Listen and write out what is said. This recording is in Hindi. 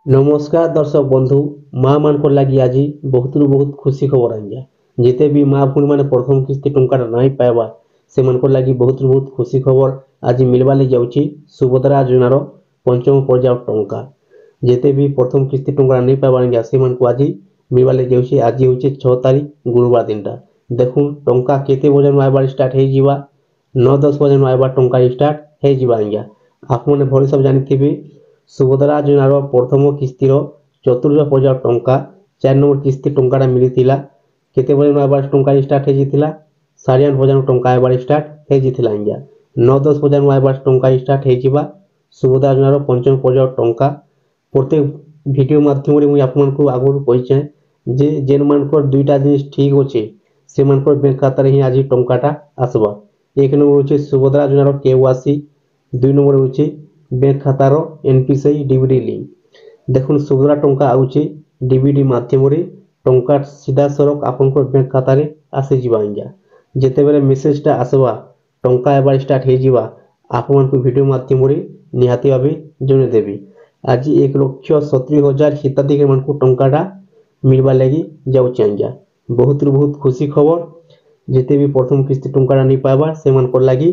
नमस्कार दर्शक बंधु माँ मान लगी आज बहुत बहुत खुशी खबर आज्ञा जिते भी माँ भूण मैंने प्रथम किस्ती टंका नहीं पाइबा से लगी बहुत बहुत खुशी खबर आज मिलवा जाऊँगी सुभद्रा योजनार पंचम पर्याय टंका जिते भी प्रथम किस्ती टंका नहीं पाइबा आज्ञा से आज मिलवा जाऊँगी आज हूँ 6 तारीख गुरुवार दिन देखूँ टंका केते बजे आइबार स्टार्ट हो 9-10 बजे आइबार टंका स्टार्ट हो आज्ञा आप भली सब जानी सुभद्रा योजनार प्रथम किस्तिर चतुर्थ पर्याय टंका 4 नंबर किस्ती टंका मिलता केते बजे आइबार टंका स्टार्ट होता 8:30 बजे टंका आइबार स्टार्ट होता आज्ञा 9-10 बजे आइबार टंका स्टार्ट हो सुभद्रा योजनार पंचम पर्याय टंका प्रत्येक भिडियो माध्यम आपको आगुरी कही जे जेन मानकर दुईटा जिनिस ठीक अच्छे से बैंक खाता ही आज टंकाटा आसवा। एक नंबर हूँ सुभद्रा योजनार केवासी 2 नंबर हूँ बैंक खातार एनपीसीआई डीबीडी लिंक देखुन सुभद्रा टंका आउचे डीबीडी माध्यम टंका सीधा सड़क आपन बैंक खाता आसी आज्ञा जिते बेले मेसेजटा आसवा टंका एबार स्टार्ट हो आपण वीडियो माध्यम निहाती भाव जनईदेवी आज 1,70,000 हिताधिकारी टंकाटा मिलवा लगी जाऊँगी आज्ञा बहुत बहुत खुशी खबर जिते भी प्रथम किस्ती टंका नहीं पाइबा से लगी